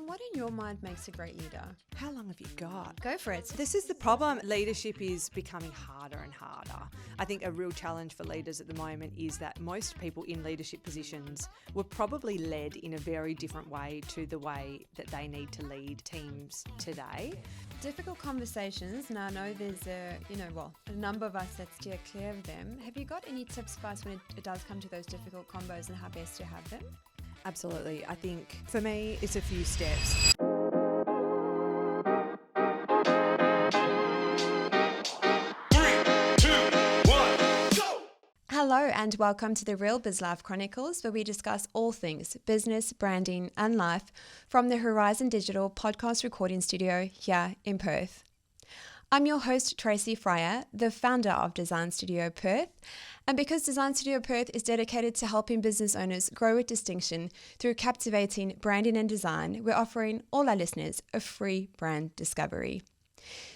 what in your mind makes a great leader? How long have you got? Go for it. This is the problem. Leadership is becoming harder and harder. I think a real challenge for leaders at the moment is that most people in leadership positions were probably led in a very different way to the way that they need to lead teams today. Difficult conversations. Now, I know there's a number of us that steer clear of them. Have you got any tips for us when it does come to those difficult combos and how best to have them? Absolutely. I think for me, it's a few steps. Hello and welcome to the Real Biz Life Chronicles, where we discuss all things business, branding and life from the Horizon Digital podcast recording studio here in Perth. I'm your host, Tracy Fryer, the founder of Design Studio Perth. And because Design Studio Perth is dedicated to helping business owners grow with distinction through captivating branding and design, we're offering all our listeners a free brand discovery.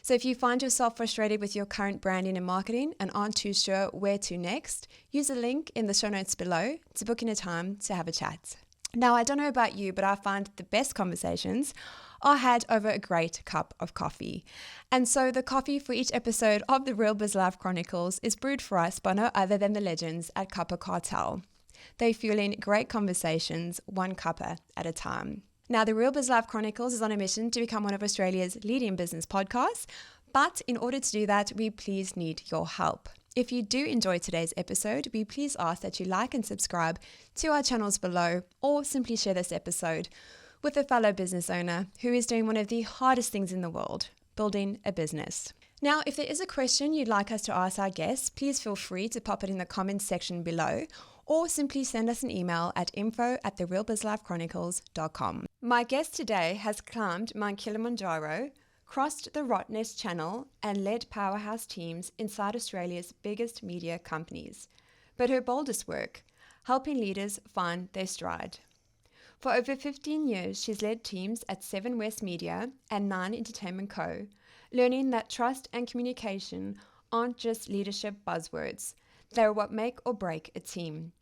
So if you find yourself frustrated with your current branding and marketing and aren't too sure where to next, use a link in the show notes below to book in a time to have a chat. Now, I don't know about you, but I find the best conversations are had over a great cup of coffee. And so the coffee for each episode of the Real Biz Life Chronicles is brewed for us by no other than the legends at Cuppa Cartel. They're fueling great conversations, one cuppa at a time. Now, the Real Biz Life Chronicles is on a mission to become one of Australia's leading business podcasts, but in order to do that, we please need your help. If you do enjoy today's episode, we please ask that you like and subscribe to our channels below, or simply share this episode with a fellow business owner who is doing one of the hardest things in the world, building a business. Now, if there is a question you'd like us to ask our guests, please feel free to pop it in the comments section below, or simply send us an email at info@therealbizlifechronicles.com. My guest today has climbed Mount Kilimanjaro, crossed the Rottnest Channel, and led powerhouse teams inside Australia's biggest media companies. But her boldest work, helping leaders find their stride. For over 15 years, she's led teams at 7 West Media and 9 Entertainment Co., learning that trust and communication aren't just leadership buzzwords. They're what make or break a team.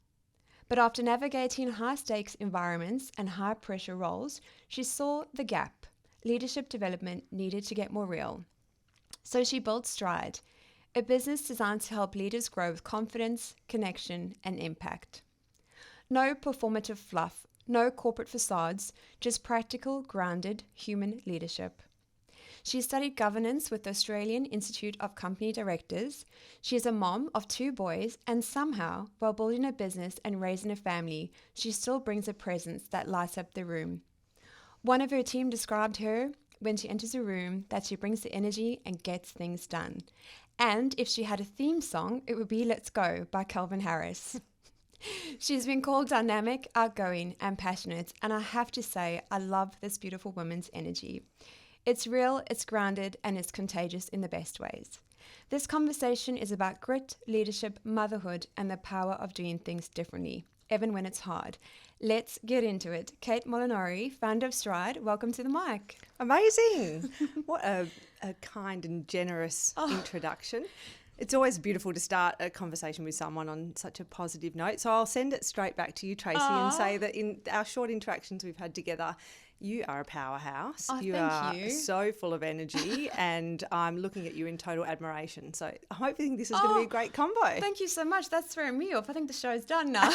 But after navigating high-stakes environments and high-pressure roles, she saw the gap. Leadership development needed to get more real. So she built Striide, a business designed to help leaders grow with confidence, connection, and impact. No performative fluff, no corporate facades, just practical, grounded human leadership. She studied governance with the Australian Institute of Company Directors. She is a mom of 2 boys, and somehow, while building a business and raising a family, she still brings a presence that lights up the room. One of her team described her, when she enters a room, that she brings the energy and gets things done. And if she had a theme song, it would be Let's Go by Calvin Harris. She's been called dynamic, outgoing, and passionate, and I have to say, I love this beautiful woman's energy. It's real, it's grounded, and it's contagious in the best ways. This conversation is about grit, leadership, motherhood, and the power of doing things differently, even when it's hard. Let's get into it. Kate Molinari, founder of Striide, welcome to the mic. Amazing. What a kind and generous introduction. It's always beautiful to start a conversation with someone on such a positive note. So I'll send it straight back to you, Tracy, and say that in our short interactions we've had together, you are a powerhouse. You are so full of energy, and I'm looking at you in total admiration. So I'm hoping this is going to be a great combo. Thank you so much. That's throwing me off. I think the show's done now.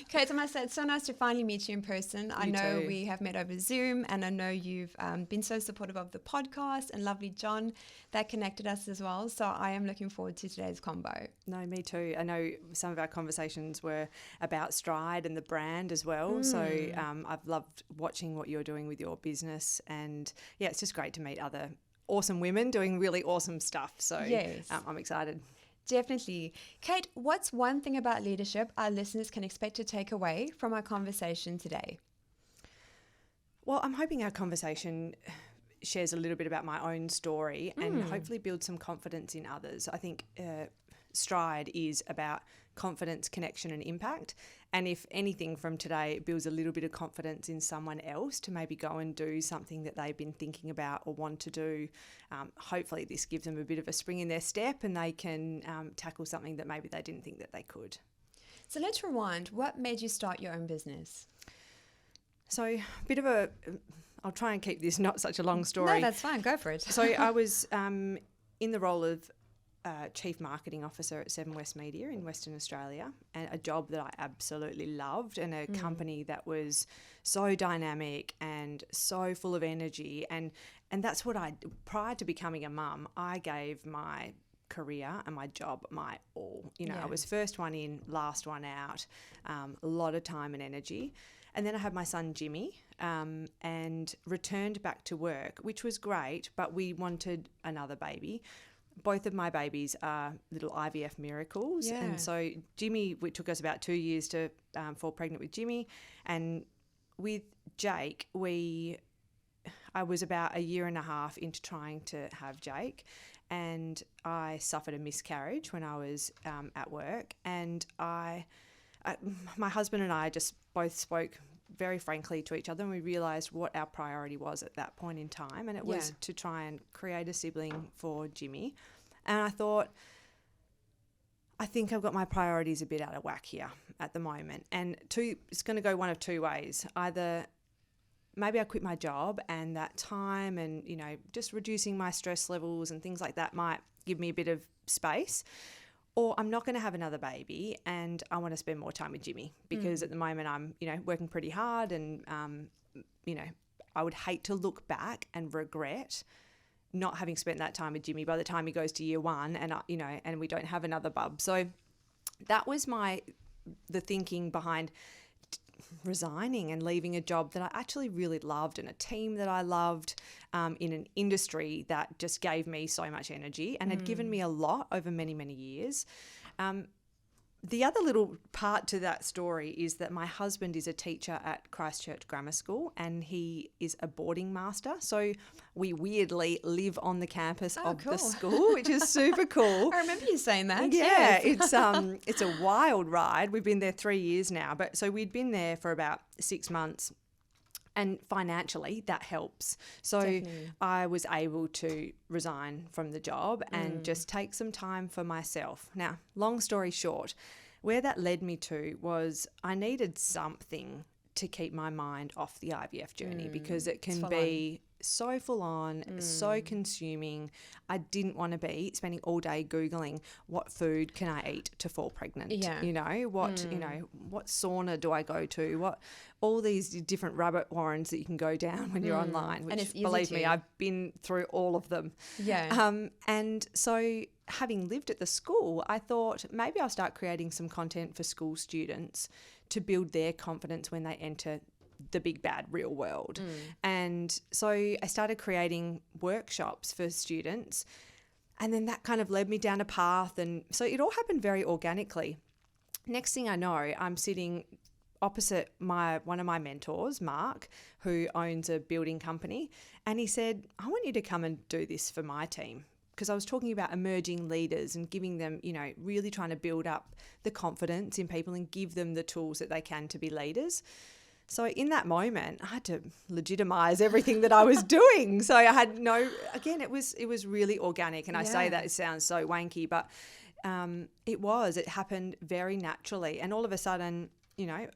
Kate, I must say, it's so nice to finally meet you in person. I know we have met over Zoom, and I know you've been so supportive of the podcast, and lovely John that connected us as well. So I am looking forward to today's combo. No, me too. I know some of our conversations were about Striide and the brand as well. So I've loved watching what you're doing with your business, and yeah, it's just great to meet other awesome women doing really awesome stuff. So yes. I'm excited. Definitely. Kate, what's one thing about leadership our listeners can expect to take away from our conversation today? Well, I'm hoping our conversation shares a little bit about my own story and hopefully build some confidence in others. I think Striide is about confidence, connection and impact. And if anything from today, it builds a little bit of confidence in someone else to maybe go and do something that they've been thinking about or want to do. Hopefully this gives them a bit of a spring in their step and they can tackle something that maybe they didn't think that they could. So let's rewind. What made you start your own business? So a bit of a, I'll try and keep this not such a long story. No, that's fine. Go for it. So I was in the role of Chief Marketing Officer at Seven West Media in Western Australia, and a job that I absolutely loved, and a company that was so dynamic and so full of energy. And that's what prior to becoming a mum, I gave my career and my job my all. I was first one in, last one out, a lot of time and energy. And then I had my son Jimmy and returned back to work, which was great, but we wanted another baby. Both of my babies are little IVF miracles. Yeah. And so Jimmy, it took us about 2 years to fall pregnant with Jimmy. And with Jake, I was about a year and a half into trying to have Jake, and I suffered a miscarriage when I was at work. And my husband and I just both spoke very frankly to each other, and we realised what our priority was at that point in time, and it was to try and create a sibling for Jimmy. And I thought, I think I've got my priorities a bit out of whack here at the moment, and it's going to go one of two ways. Either maybe I quit my job, and that time and just reducing my stress levels and things like that might give me a bit of space, or I'm not going to have another baby and I want to spend more time with Jimmy, because at the moment I'm, working pretty hard, and, I would hate to look back and regret not having spent that time with Jimmy by the time he goes to year one, and, and we don't have another bub. So that was the thinking behind resigning and leaving a job that I actually really loved, and a team that I loved, in an industry that just gave me so much energy and had given me a lot over many, many years. The other little part to that story is that my husband is a teacher at Christchurch Grammar School, and he is a boarding master. So we weirdly live on the campus of the school, which is super cool. I remember you saying that. Yeah, it's a wild ride. We've been there 3 years now, but so we'd been there for about 6 months. And financially, that helps. So definitely. I was able to resign from the job and just take some time for myself. Now, long story short, where that led me to was I needed something to keep my mind off the IVF journey, because it can be so full on, so consuming. I didn't want to be spending all day Googling what food can I eat to fall pregnant. Yeah. What sauna do I go to? What all these different rabbit warrens that you can go down when you're online, which, and it's easy believe me, I've been through all of them. Yeah. And so having lived at the school, I thought maybe I'll start creating some content for school students to build their confidence when they enter the big bad real world. And so I started creating workshops for students, and then that kind of led me down a path, and so it all happened very organically. Next thing I know, I'm sitting opposite one of my mentors, Mark, who owns a building company, and he said, I want you to come and do this for my team, because I was talking about emerging leaders and giving them, really trying to build up the confidence in people and give them the tools that they can to be leaders. So in that moment, I had to legitimize everything that I was doing. So I had it was really organic. And I say that, it sounds so wanky, but it happened very naturally. And all of a sudden, I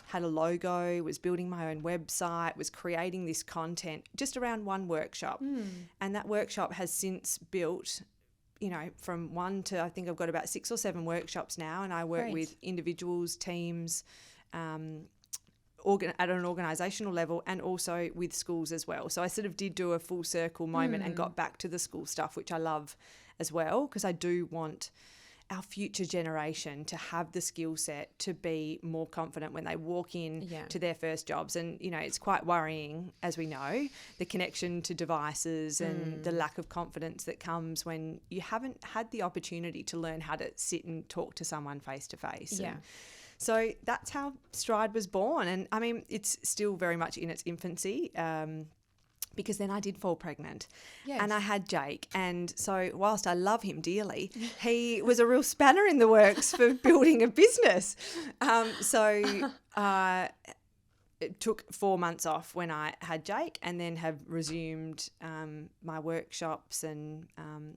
had a logo, was building my own website, was creating this content just around one workshop. And that workshop has since built, from one to, I think I've got about 6 or 7 workshops now. And I work with individuals, teams, at an organisational level, and also with schools as well. So I sort of did do a full circle moment and got back to the school stuff, which I love as well, because I do want our future generation to have the skill set to be more confident when they walk in to their first jobs. And, it's quite worrying, as we know, the connection to devices and the lack of confidence that comes when you haven't had the opportunity to learn how to sit and talk to someone face to face. Yeah. So that's how Striide was born. And I mean, it's still very much in its infancy, because then I did fall pregnant and I had Jake. And so whilst I love him dearly, he was a real spanner in the works for building a business. it took 4 months off when I had Jake, and then have resumed my workshops and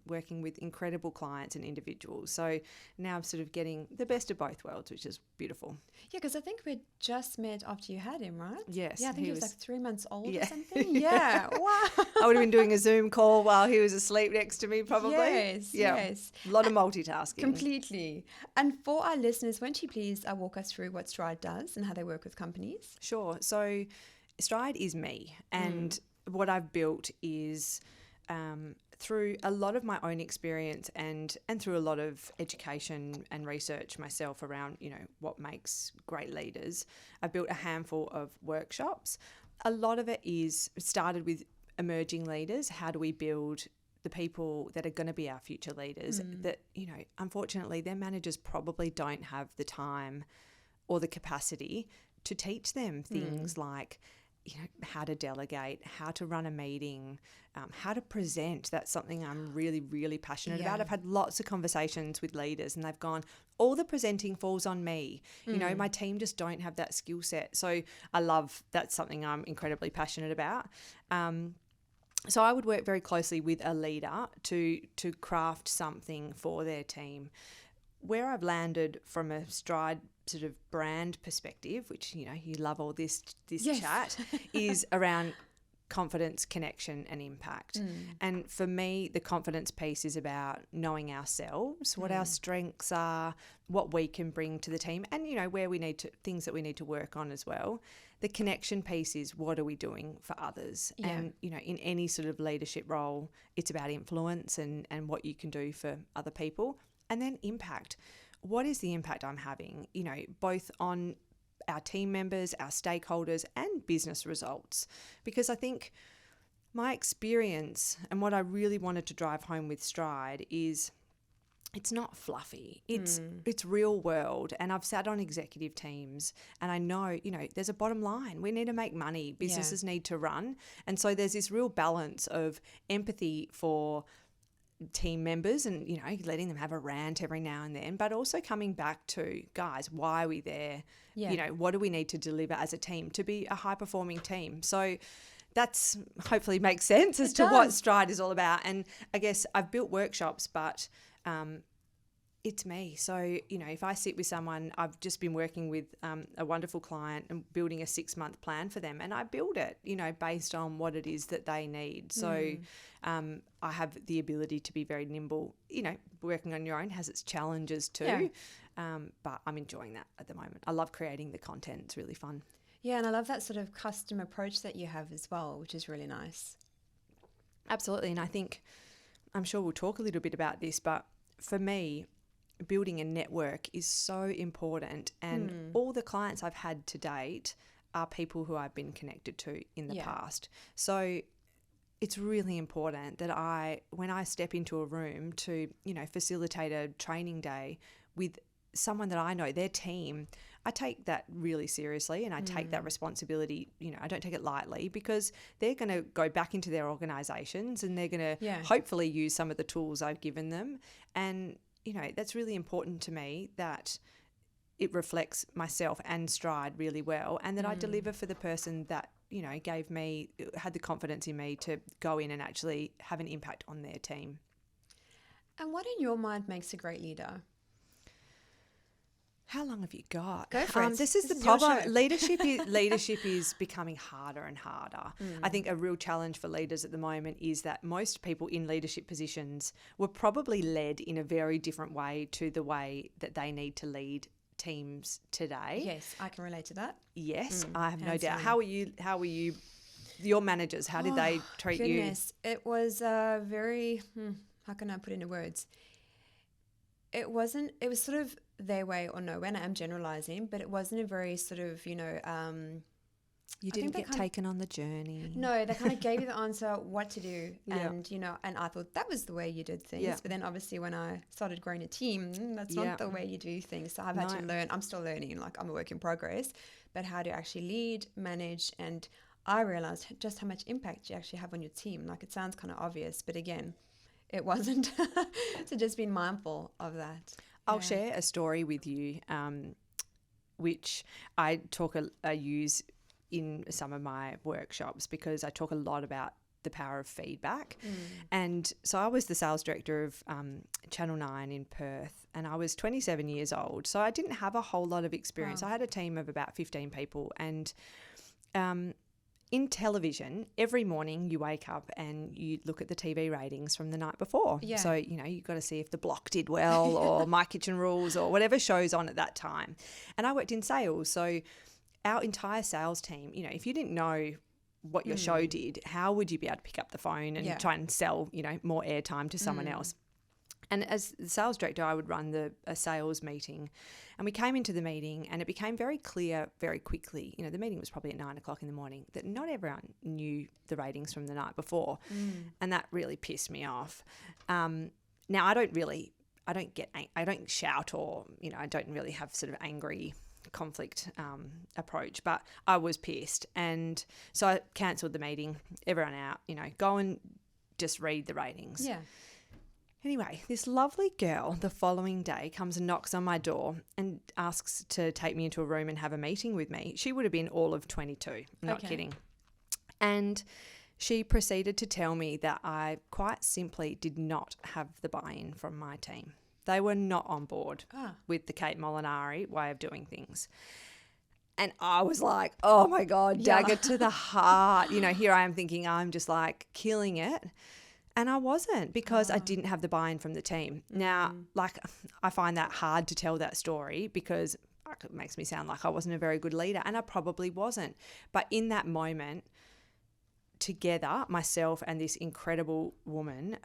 working with incredible clients and individuals. So now I'm sort of getting the best of both worlds, which is beautiful. Yeah, because I think we just met after you had him, right? Yes. Yeah, I think he was like 3 months old Yeah. or something. Yeah. Wow. I would have been doing a Zoom call while he was asleep next to me, probably. Yes, Yeah. yes. A lot of multitasking. Completely. And for our listeners, won't you please walk us through what Striide does and how they work with companies? Sure. So Striide is me, and what I've built is through a lot of my own experience and through a lot of education and research myself around, what makes great leaders. I've built a handful of workshops. A lot of it started with emerging leaders. How do we build the people that are going to be our future leaders that, unfortunately their managers probably don't have the time or the capacity to teach them things like, how to delegate, how to run a meeting, how to present. That's something I'm really, really passionate about. I've had lots of conversations with leaders and they've gone, all the presenting falls on me. My team just don't have that skill set. So that's something I'm incredibly passionate about. So I would work very closely with a leader to craft something for their team. Where I've landed from a Striide sort of brand perspective, which, you love all this chat, is around confidence, connection and impact. And for me, the confidence piece is about knowing ourselves, what our strengths are, what we can bring to the team, and, where things that we need to work on as well. The connection piece is, what are we doing for others? Yeah. And, in any sort of leadership role, it's about influence and what you can do for other people. And then impact. What is the impact I'm having, both on our team members, our stakeholders and business results? Because I think my experience and what I really wanted to drive home with Striide is it's not fluffy. It's real world. And I've sat on executive teams and I know, there's a bottom line. We need to make money. Businesses need to run. And so there's this real balance of empathy for team members and, letting them have a rant every now and then, but also coming back to, guys, why are we there? Yeah. What do we need to deliver as a team to be a high performing team? So that's hopefully makes sense as to what Striide is all about. And I guess I've built workshops, but it's me. So, if I sit with someone, I've just been working with a wonderful client and building a 6-month plan for them. And I build it, based on what it is that they need. So I have the ability to be very nimble. Working on your own has its challenges too. Yeah. But I'm enjoying that at the moment. I love creating the content. It's really fun. Yeah, and I love that sort of custom approach that you have as well, which is really nice. Absolutely. And I think, I'm sure we'll talk a little bit about this, but for me, building a network is so important, and all the clients I've had to date are people who I've been connected to in the past. So it's really important that when I step into a room to, facilitate a training day with someone that I know, their team, I take that really seriously and I take that responsibility, I don't take it lightly, because they're going to go back into their organisations and they're going to hopefully use some of the tools I've given them. And that's really important to me, that it reflects myself and Striide really well, and that I deliver for the person that, had the confidence in me to go in and actually have an impact on their team. And what in your mind makes a great leader? How long have you got? Go for it. This is the problem. Leadership is becoming harder and harder. I think a real challenge for leaders at the moment is that most people in leadership positions were probably led in a very different way to the way that they need to lead teams today. Yes, I can relate to that. Yes, I have no doubt. How were you, your managers, how did they treat you? It was very, how can I put into words? It was sort of their way or no way, and I'm generalizing, but it wasn't a very sort of, you didn't get taken on the journey. No, they kind of gave you the answer what to do. And, and I thought that was the way you did things. Yeah. But then obviously when I started growing a team, that's not the way you do things. So I've had to learn. I'm still learning, like I'm a work in progress, but how to actually lead, manage. And I realized just how much impact you actually have on your team. Like it sounds kind of obvious, but again, it wasn't. So just being mindful of that. I'll share a story with you, which I use in some of my workshops because I talk a lot about the power of feedback. And so I was the sales director of Channel 9 in Perth, and I was 27 years old. So I didn't have a whole lot of experience. Wow. I had a team of about 15 people, and in television, every morning you wake up and you look at the TV ratings from the night before. Yeah. So, you've got to see if The Block did well or My Kitchen Rules or whatever show's on at that time. And I worked in sales. So our entire sales team, if you didn't know what your show did, how would you be able to pick up the phone and try and sell, more airtime to someone else? And as the sales director, I would run a sales meeting, and we came into the meeting and it became very clear very quickly, the meeting was probably at 9:00 in the morning, that not everyone knew the ratings from the night before. And that really pissed me off. Now I don't shout or, I don't really have sort of angry conflict approach, but I was pissed, and so I cancelled the meeting. Everyone out, go and just read the ratings. Yeah. Anyway, this lovely girl the following day comes and knocks on my door and asks to take me into a room and have a meeting with me. She would have been all of 22, not kidding. And she proceeded to tell me that I quite simply did not have the buy-in from my team. They were not on board with the Kate Molinari way of doing things. And I was like, oh my God, dagger to the heart. Here I am thinking I'm just like killing it. And I wasn't, because I didn't have the buy-in from the team. Now, I find that hard to tell that story because it makes me sound like I wasn't a very good leader, and I probably wasn't. But in that moment, together, myself and this incredible woman,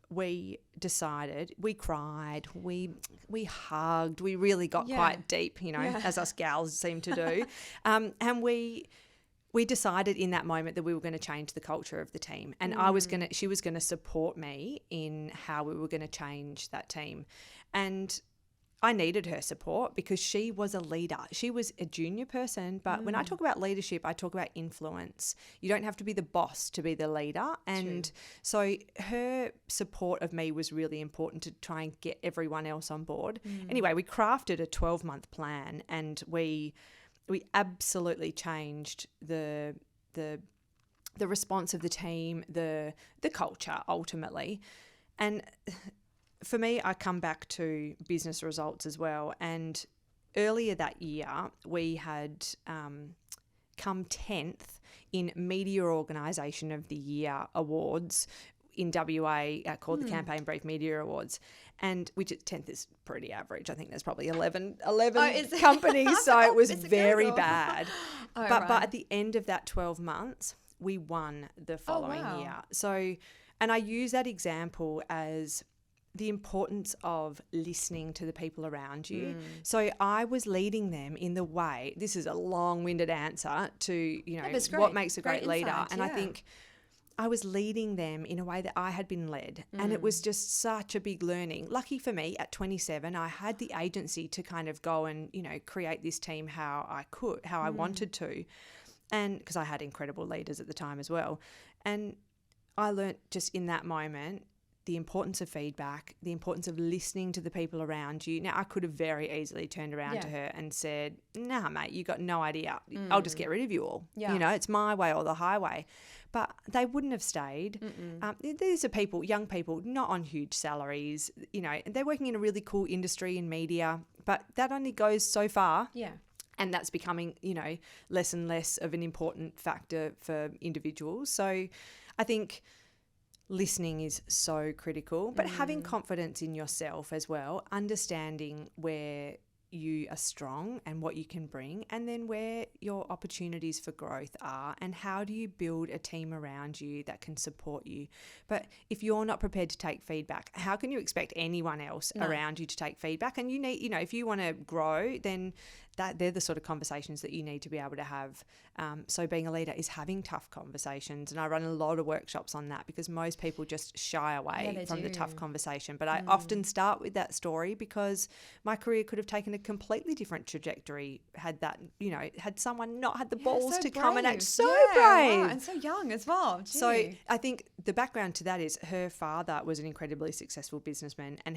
we decided, we cried, we hugged, we really got quite deep, as us gals seem to do. And we decided in that moment that we were going to change the culture of the team, and she was going to support me in how we were going to change that team. And I needed her support because she was a leader. She was a junior person, but when I talk about leadership, I talk about influence. You don't have to be the boss to be the leader. And so her support of me was really important to try and get everyone else on board. Anyway, we crafted a 12-month plan, and we absolutely changed the response of the team, the culture ultimately. And for me, I come back to business results as well. And earlier that year, we had come 10th in Media Organisation of the Year awards in WA called the Campaign Brief Media Awards, and which 10th is pretty average. I think there's probably 11 companies, so it was very bad. But at the end of that 12 months, we won the following year. So, and I use that example as the importance of listening to the people around you. So I was leading them in the way, this is a long-winded answer to, what makes a great leader. Insight, and I think I was leading them in a way that I had been led. And it was just such a big learning. Lucky for me, at 27, I had the agency to kind of go and, create this team how I wanted to. And because I had incredible leaders at the time as well. And I learnt just in that moment the importance of feedback, the importance of listening to the people around you. Now, I could have very easily turned around to her and said, nah, mate, you got no idea. I'll just get rid of you all. Yeah. It's my way or the highway. But they wouldn't have stayed. These are people, young people, not on huge salaries. They're working in a really cool industry in media, but that only goes so far. Yeah. And that's becoming, less and less of an important factor for individuals. So I think listening is so critical, but having confidence in yourself as well, understanding where you are strong and what you can bring, and then where your opportunities for growth are, and how do you build a team around you that can support you. But if you're not prepared to take feedback, how can you expect anyone else around you to take feedback? And you need, if you want to grow, then they're the sort of conversations that you need to be able to have. So being a leader is having tough conversations, and I run a lot of workshops on that because most people just shy away from the tough conversation. But I often start with that story because my career could have taken a completely different trajectory had that, had someone not had the balls to come and act so brave. Wow, and so young as well. Gee. So I think the background to that is her father was an incredibly successful businessman, and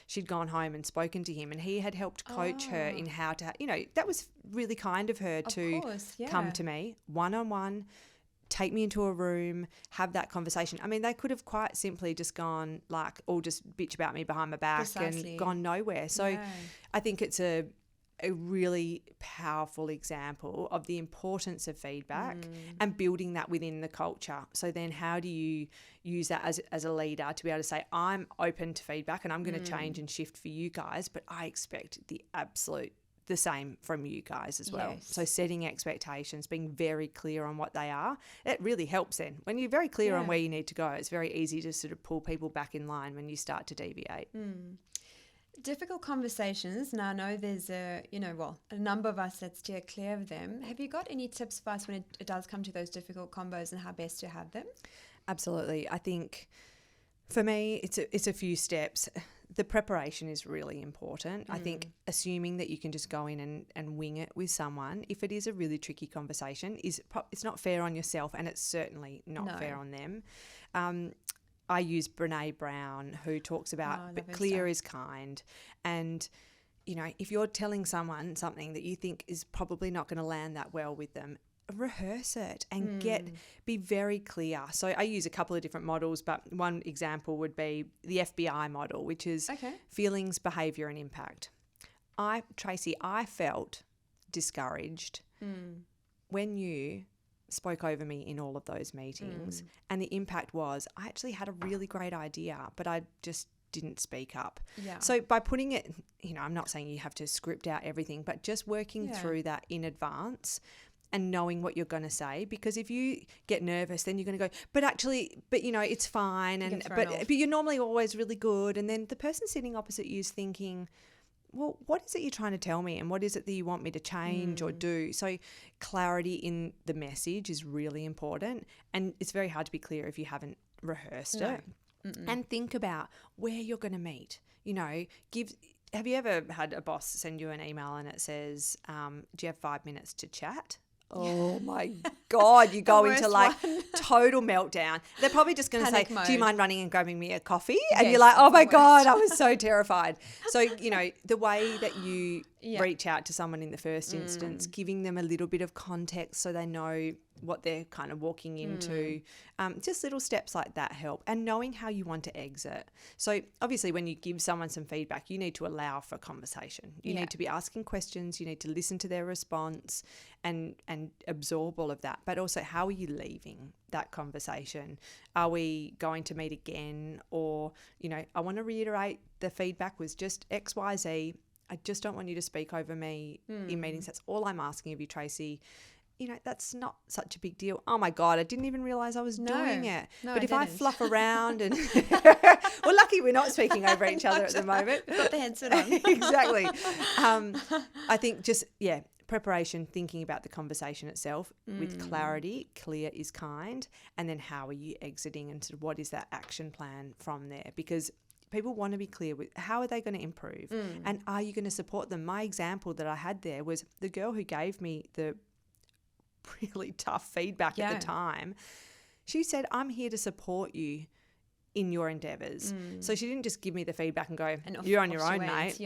she'd gone home and spoken to him, and he had helped coach her in how to, that was really kind of her to come to me one-on-one, take me into a room, have that conversation. I mean, they could have quite simply just gone or just bitch about me behind my back and gone nowhere. So I think it's a really powerful example of the importance of feedback and building that within the culture. So then how do you use that as a leader to be able to say, I'm open to feedback and I'm going to change and shift for you guys, but I expect the same from you guys as well. So setting expectations, being very clear on what they are, it really helps then. When you're very clear on where you need to go, it's very easy to sort of pull people back in line when you start to deviate. Difficult conversations. Now, I know there's a number of us that steer clear of them. Have you got any tips for us when it does come to those difficult combos and how best to have them? Absolutely. I think for me, it's a few steps. The preparation is really important. I think assuming that you can just go in and wing it with someone, if it is a really tricky conversation, it's not fair on yourself, and it's certainly not fair on them. I use Brene Brown, who talks about clear is kind. And, if you're telling someone something that you think is probably not going to land that well with them, rehearse it and be very clear. So I use a couple of different models, but one example would be the FBI model, which is feelings, behaviour and impact. Tracy, I felt discouraged when you spoke over me in all of those meetings, and the impact was I actually had a really great idea, but I just didn't speak up. So by putting it, I'm not saying you have to script out everything, but just working through that in advance and knowing what you're going to say, because if you get nervous, then you're going to go, but it's fine, but you're normally always really good, and then the person sitting opposite you is thinking, well, what is it you're trying to tell me, and what is it that you want me to change or do? So clarity in the message is really important, and it's very hard to be clear if you haven't rehearsed it. And think about where you're going to meet. Have you ever had a boss send you an email and it says, do you have 5 minutes to chat? Oh my God, you go into total meltdown. They're probably just going to say, do you mind running and grabbing me a coffee? And you're like, oh my God, I was so terrified. So, the way that you reach out to someone in the first instance, giving them a little bit of context so they know what they're kind of walking into, just little steps like that help, and knowing how you want to exit. So obviously when you give someone some feedback, you need to allow for conversation. You need to be asking questions, you need to listen to their response and absorb all of that. But also, how are you leaving that conversation? Are we going to meet again? Or, I want to reiterate the feedback was just X, Y, Z. I just don't want you to speak over me in meetings. That's all I'm asking of you, Tracy. That's not such a big deal. Oh my God, I didn't even realise I was doing it. No, but if I I fluff around and well, lucky we're not speaking over each other at the moment. We've got the headset on. Exactly. I think just, preparation, thinking about the conversation itself with clarity, clear is kind, and then how are you exiting and sort of what is that action plan from there? Because people want to be clear with how are they going to improve and are you going to support them? My example that I had there was the girl who gave me the really tough feedback at the time. She said, I'm here to support you in your endeavours. So she didn't just give me the feedback and go, you're on your own, mate.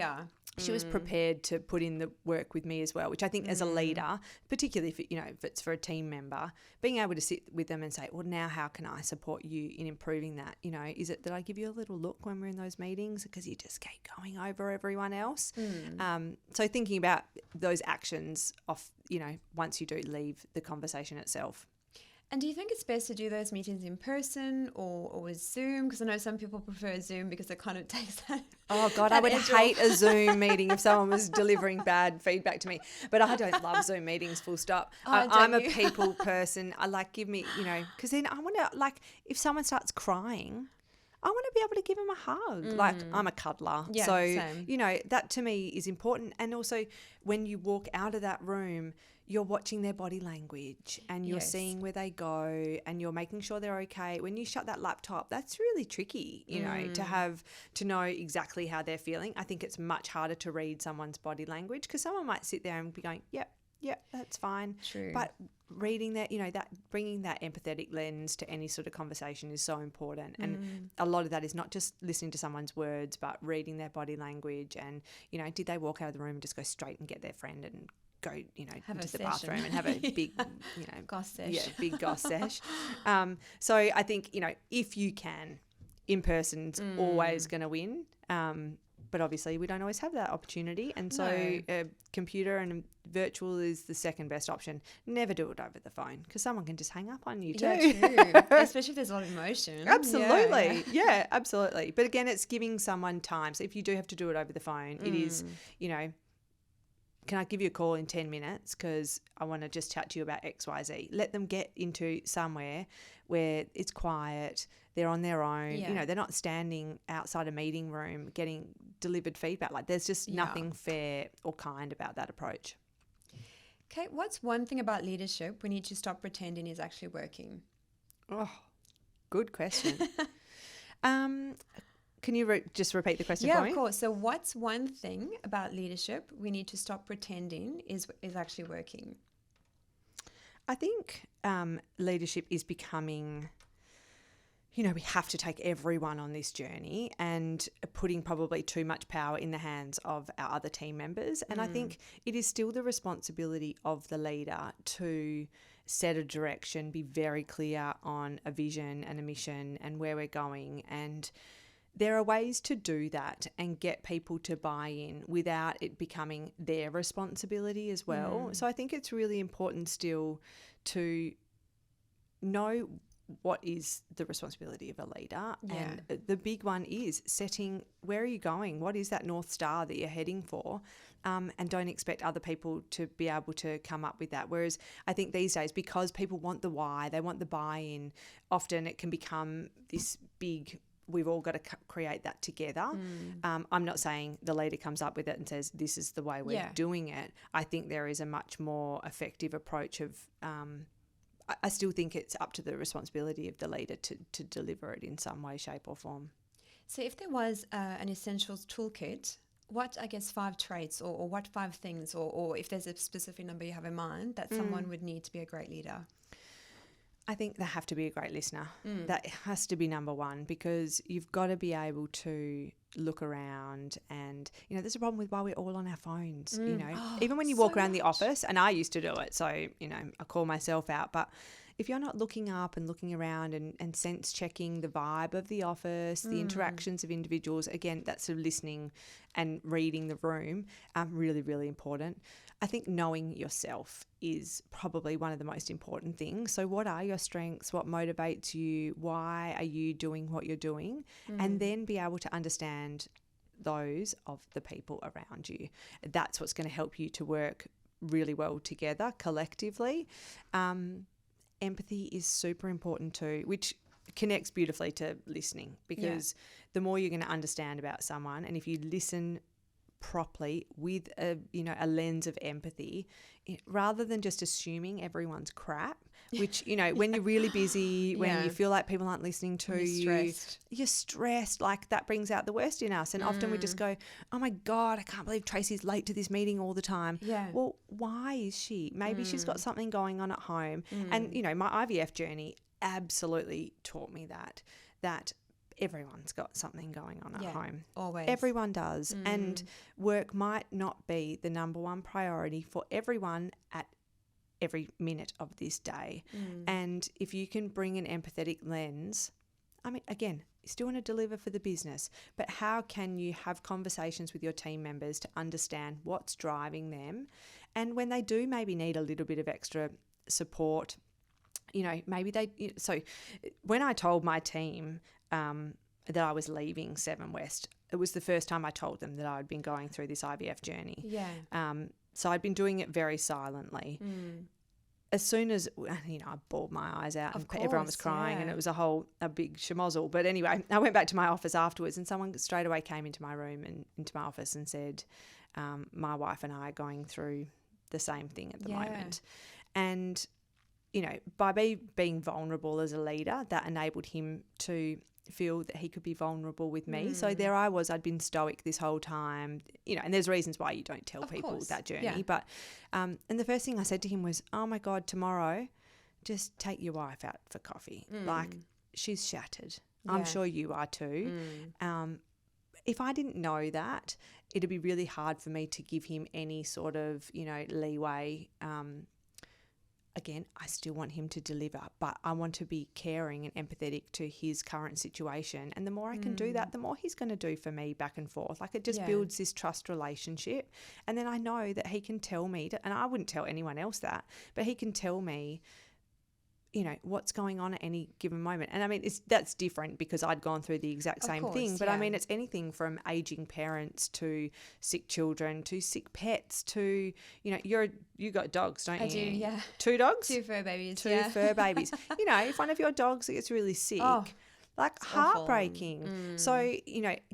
She was prepared to put in the work with me as well, which I think as a leader, particularly if it's for a team member, being able to sit with them and say, well, now how can I support you in improving that? Is it that I give you a little look when we're in those meetings because you just keep going over everyone else? So thinking about those actions once you do leave the conversation itself. And do you think it's best to do those meetings in person or with Zoom? Because I know some people prefer Zoom because it kind of takes that. Oh God, I would hate a Zoom meeting if someone was delivering bad feedback to me. But I don't love Zoom meetings, full stop. I'm a people person. I give me, because then I want to, if someone starts crying, I want to be able to give them a hug. I'm a cuddler. Yeah, so, same. That to me is important. And also when you walk out of that room, you're watching their body language and you're seeing where they go and you're making sure they're okay. When you shut that laptop, that's really tricky, to know exactly how they're feeling. I think it's much harder to read someone's body language because someone might sit there and be going, yep, that's fine. True. But reading that, that bringing that empathetic lens to any sort of conversation is so important. And a lot of that is not just listening to someone's words, but reading their body language. And, did they walk out of the room and just go straight and get their friend and go, into the bathroom and have a big, goss sesh. Yeah, big goss sesh. So I think, if you can, in person's always going to win. But obviously we don't always have that opportunity. And so computer and virtual is the second best option. Never do it over the phone because someone can just hang up on you too. Yeah, true. Especially if there's a lot of emotion. Absolutely. Yeah, absolutely. But again, it's giving someone time. So if you do have to do it over the phone, it is, can I give you a call in 10 minutes because I want to just chat to you about X, Y, Z. Let them get into somewhere where it's quiet, they're on their own, they're not standing outside a meeting room getting delivered feedback. Like there's just nothing fair or kind about that approach. Kate, what's one thing about leadership we need to stop pretending is actually working? Oh, good question. Can you just repeat the question for me? Yeah, of course. So what's one thing about leadership we need to stop pretending is actually working? I think leadership is becoming, we have to take everyone on this journey and putting probably too much power in the hands of our other team members. And I think it is still the responsibility of the leader to set a direction, be very clear on a vision and a mission and where we're going. And there are ways to do that and get people to buy in without it becoming their responsibility as well. So I think it's really important still to know what is the responsibility of a leader. And the big one is setting, where are you going? What is that North Star that you're heading for? And don't expect other people to be able to come up with that. Whereas I think these days, because people want the why, they want the buy-in, often it can become this big, we've all got to create that together. I'm not saying the leader comes up with it and says, this is the way we're doing it. I think there is a much more effective approach of, I still think it's up to the responsibility of the leader to deliver it in some way, shape or form. So if there was an essentials toolkit, what, 5 traits or what 5 things or if there's a specific number you have in mind that someone would need to be a great leader? I think they have to be a great listener. That has to be number one, because you've got to be able to look around and, there's a problem with why we're all on our phones, even when you walk around the office, and I used to do it. So, I call myself out, but if you're not looking up and looking around and sense checking the vibe of the office, the interactions of individuals, again, that's sort of listening and reading the room, really, really important. I think knowing yourself is probably one of the most important things. So what are your strengths? What motivates you? Why are you doing what you're doing? And then be able to understand those of the people around you. That's what's going to help you to work really well together collectively. Empathy is super important too, which connects beautifully to listening, because the more you're going to understand about someone, and if you listen properly with a lens of empathy, rather than just assuming everyone's crap, which when you're really busy, when you feel like people aren't listening to you're stressed, like that brings out the worst in us. And often we just go, oh my God, I can't believe Tracy's late to this meeting all the time. Well, why is she? Maybe she's got something going on at home. And my IVF journey absolutely taught me that everyone's got something going on at home. Always. Everyone does. And work might not be the number one priority for everyone at every minute of this day. And if you can bring an empathetic lens, again, you still want to deliver for the business, but how can you have conversations with your team members to understand what's driving them? And when they do maybe need a little bit of extra support, so when I told my team that I was leaving Seven West, it was the first time I told them that I'd been going through this IVF journey. So I'd been doing it very silently. As soon as, I bawled my eyes out and everyone was crying and it was a big schmozzle. But anyway, I went back to my office afterwards and someone straight away came into my room and into my office and said, my wife and I are going through the same thing at the moment. And, by being vulnerable as a leader, that enabled him to feel that he could be vulnerable with me. So there I was, I'd been stoic this whole time, and there's reasons why you don't tell people that journey. Yeah. But, and the first thing I said to him was, oh my God, tomorrow, just take your wife out for coffee. Like, she's shattered. Yeah. I'm sure you are too. If I didn't know that, it'd be really hard for me to give him any sort of, leeway. Again, I still want him to deliver, but I want to be caring and empathetic to his current situation. And the more I can do that, the more he's going to do for me back and forth. Like, it just builds this trust relationship. And then I know that he can tell me, and I wouldn't tell anyone else that, but he can tell me, what's going on at any given moment. And I mean, that's different because I'd gone through the exact same thing. But I mean, it's anything from aging parents to sick children to sick pets to, you got dogs, don't you? I do, yeah. 2 dogs? 2 fur babies. Two fur babies. If one of your dogs gets really sick, heartbreaking. So,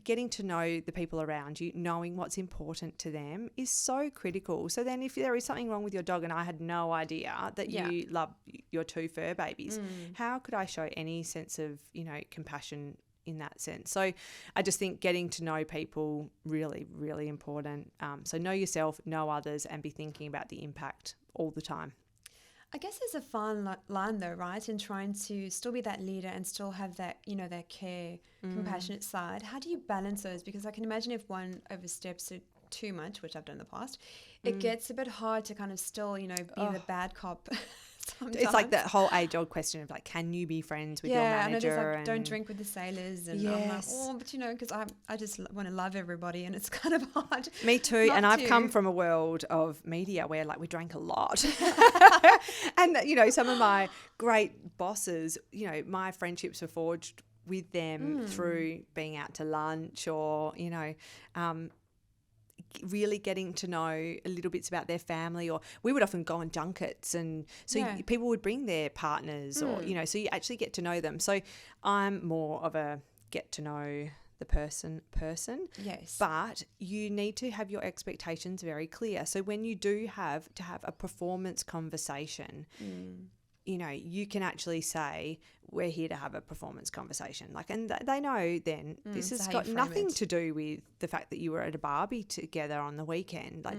getting to know the people around you, knowing what's important to them is so critical. So then if there is something wrong with your dog and I had no idea that you love your 2 fur babies, how could I show any sense of, compassion in that sense? So I just think getting to know people, really, really important. So know yourself, know others, and be thinking about the impact all the time. I guess there's a fine line though, right, in trying to still be that leader and still have that, that care, compassionate side. How do you balance those? Because I can imagine if one oversteps it too much, which I've done in the past, it gets a bit hard to kind of still, be the bad cop. Sometimes. It's like that whole age-old question of like, can you be friends with your manager? Yeah, I know there's don't drink with the sailors. And I'm like, but because I just want to love everybody and it's kind of hard. Me too. And I've come from a world of media where like we drank a lot. And, some of my great bosses, my friendships were forged with them through being out to lunch or, really getting to know a little bits about their family, or we would often go on junkets, and so people would bring their partners or so you actually get to know them. So I'm more of a get to know the person. Yes, but you need to have your expectations very clear. So when you do have to have a performance conversation, you can actually say, we're here to have a performance conversation. Like, and they know then this has got nothing to do with the fact that you were at a barbie together on the weekend. Like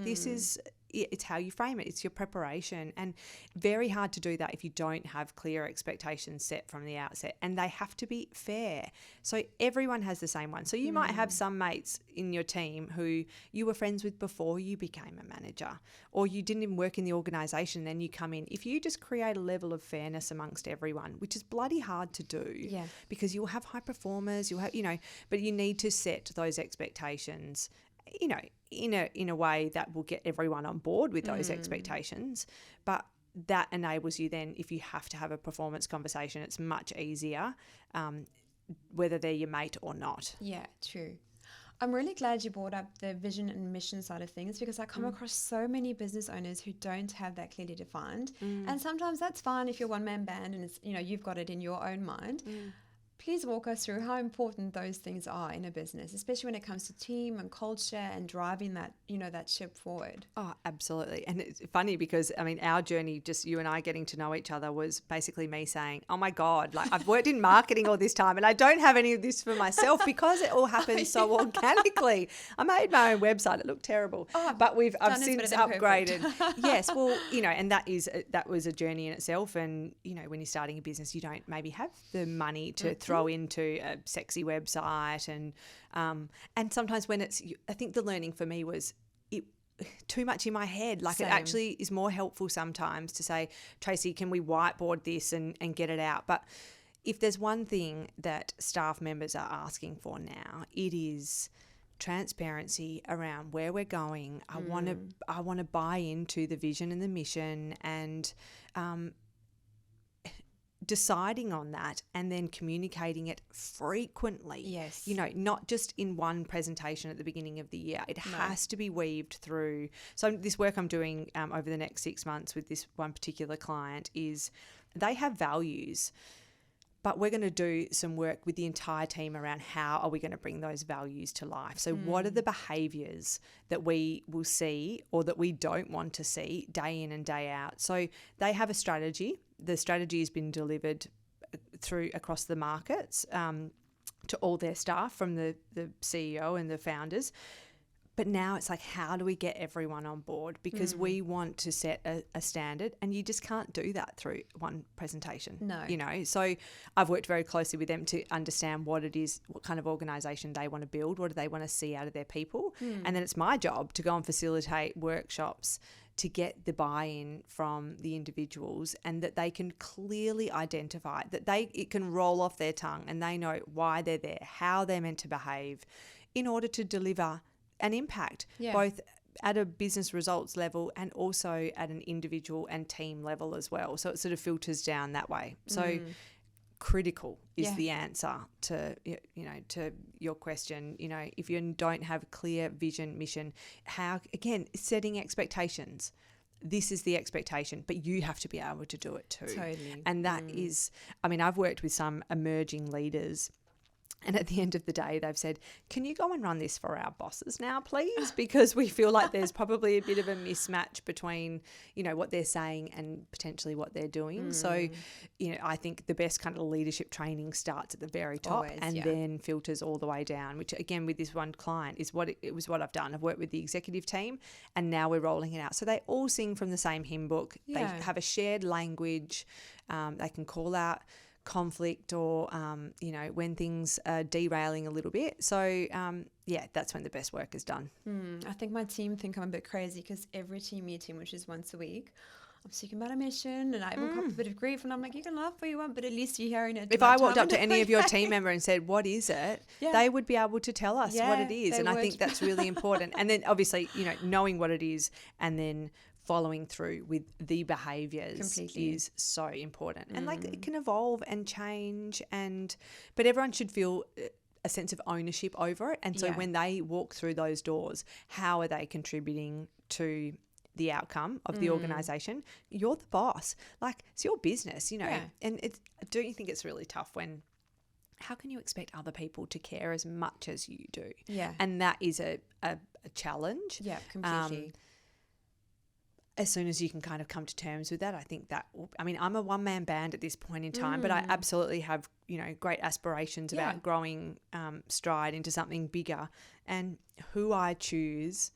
it's how you frame it. It's your preparation, and very hard to do that if you don't have clear expectations set from the outset, and they have to be fair. So everyone has the same one. So you might have some mates in your team who you were friends with before you became a manager, or you didn't even work in the organisation, then you come in. If you just create a level of fairness amongst everyone, which is bloody hard to do, because you'll have high performers, you'll have, but you need to set those expectations, in a way that will get everyone on board with those expectations. But that enables you then, if you have to have a performance conversation, it's much easier, whether they're your mate or not. Yeah, true. I'm really glad you brought up the vision and mission side of things, because I come across so many business owners who don't have that clearly defined. And sometimes that's fine if you're one-man band and it's, you've got it in your own mind. Please walk us through how important those things are in a business, especially when it comes to team and culture and driving that, that ship forward. Oh, absolutely. And it's funny because, our journey, just you and I getting to know each other, was basically me saying, oh my God, like I've worked in marketing all this time and I don't have any of this for myself because it all happened so organically. I made my own website. It looked terrible, but I've since upgraded. Yes. Well, and that was a journey in itself. And, when you're starting a business, you don't maybe have the money to throw into a sexy website, and sometimes when I think the learning for me was it too much in my head. Like, it actually is more helpful sometimes to say, Tracy, can we whiteboard this and get it out? But if there's one thing that staff members are asking for now, it is transparency around where we're going. I want to buy into the vision and the mission, and deciding on that and then communicating it frequently. Yes. Not just in one presentation at the beginning of the year. It has to be weaved through. So this work I'm doing over the next 6 months with this one particular client is they have values, but we're going to do some work with the entire team around how are we going to bring those values to life. So what are the behaviours that we will see or that we don't want to see day in and day out? So they have a strategy. The strategy has been delivered across the markets. to all their staff, from the CEO and the founders. But now it's like, how do we get everyone on board? Because we want to set a standard, and you just can't do that through one presentation. No. You know, so I've worked very closely with them to understand what it is, what kind of organisation they want to build, what do they want to see out of their people. And then it's my job to go and facilitate workshops to get the buy-in from the individuals, and that they can clearly identify, that it can roll off their tongue and they know why they're there, how they're meant to behave in order to deliver an impact, both at a business results level and also at an individual and team level as well. So it sort of filters down that way. So critical is the answer to, you know, to your question. You know, if you don't have clear vision, mission, how, again, setting expectations. This is the expectation, but you have to be able to do it too. Totally. And that is, I mean, I've worked with some emerging leaders, and at the end of the day, they've said, can you go and run this for our bosses now, please? Because we feel like there's probably a bit of a mismatch between, you know, what they're saying and potentially what they're doing. So, you know, I think the best kind of leadership training starts at the very top and then filters all the way down, which again, with this one client is what it was what I've done. I've worked with the executive team, and now we're rolling it out. So they all sing from the same hymn book. They have a shared language. They can call out conflict or, you know, when things are derailing a little bit. So, that's when the best work is done. I think my team think I'm a bit crazy because every team meeting, which is once a week, I'm speaking about a mission, and I will cop a bit of grief, and I'm like, you can laugh all you want, but at least you're hearing it. If I walked up to any of your team member and said, what is it? They would be able to tell us what it is. And I think that's really important. And then obviously, you know, knowing what it is and then following through with the behaviours is so important. And like, it can evolve and change, but everyone should feel a sense of ownership over it. And so when they walk through those doors, how are they contributing to the outcome of the organisation? You're the boss. Like, it's your business, you know. And don't you think it's really tough when, how can you expect other people to care as much as you do? Yeah. And that is a challenge. Yeah, completely. As soon as you can kind of come to terms with that, I think that, I mean, I'm a one-man band at this point in time, but I absolutely have, you know, great aspirations about growing Striide into something bigger. And who I choose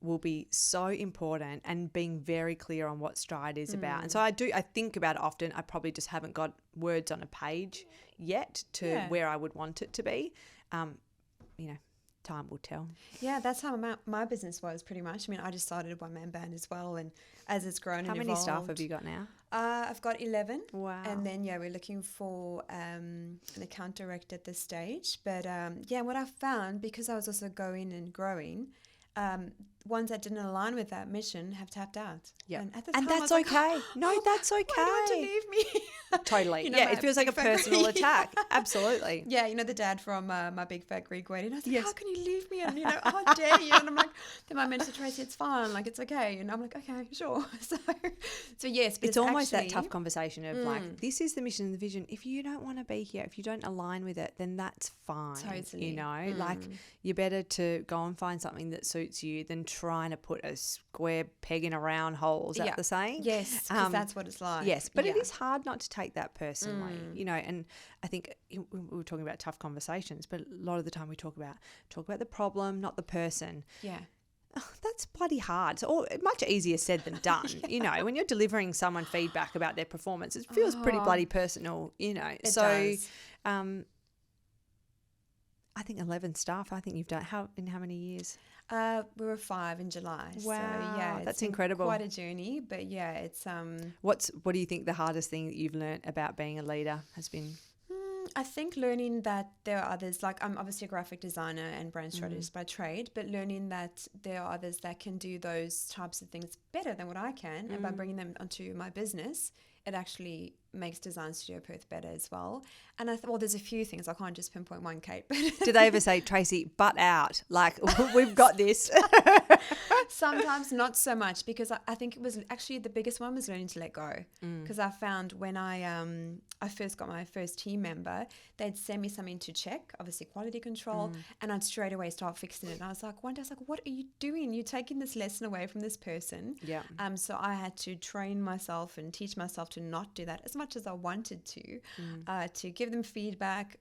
will be so important, and being very clear on what Striide is about. And so I think about it often. I probably just haven't got words on a page yet to where I would want it to be. You know, time will tell. Yeah, that's how my business was pretty much. I mean, I just started a one-man band as well, and as it's grown how and many evolved, staff have you got now? I've got 11. Wow. And then, we're looking for an account director at this stage. But, what I found, because I was also going and growing, ones that didn't align with that mission have tapped out. Yeah. And at the time, that's I was okay. Like, no, that's okay. Why don't you leave me? Totally. You know, it feels like a personal attack. Absolutely. Yeah, you know, the dad from My Big Fat Greek Wedding. I was like, how can you leave me? And, you know, how dare you? And I'm like, then my mentor, Tracy, it's fine. Like, it's okay. And I'm like, okay, sure. So yes. But it's almost actually that tough conversation of like, this is the mission and the vision. If you don't want to be here, if you don't align with it, then that's fine. Totally. You know, like, you're better to go and find something that suits you than trying to put a square peg in a round hole. Is that the saying? Yes, because that's what it's like. Yes, but it is hard not to take that personally, you know. And I think we were talking about tough conversations, but a lot of the time we talk about the problem, not the person. Yeah. Oh, that's bloody hard. So much easier said than done. You know, when you're delivering someone feedback about their performance, it feels pretty bloody personal. You know, it does. I think 11 staff. I think you've done in how many years? We were 5 in July. Wow, so that's incredible. Quite a journey, but it's What do you think the hardest thing that you've learnt about being a leader has been? I think learning that there are others, like I'm obviously a graphic designer and brand strategist by trade, but learning that there are others that can do those types of things better than what I can, and by bringing them onto my business, it actually makes Design Studio Perth better as well. And I thought, there's a few things. I can't just pinpoint one, Kate. But do they ever say, Tracy, butt out? Like, we've got this. Sometimes not so much, because I think it was actually the biggest one was learning to let go. Because I found when I first got my first team member, they'd send me something to check, obviously quality control, and I'd straight away start fixing it. And I was like, one day I was like, what are you doing? You're taking this lesson away from this person. Yeah. So I had to train myself and teach myself to not do that as much as I wanted to give them feedback,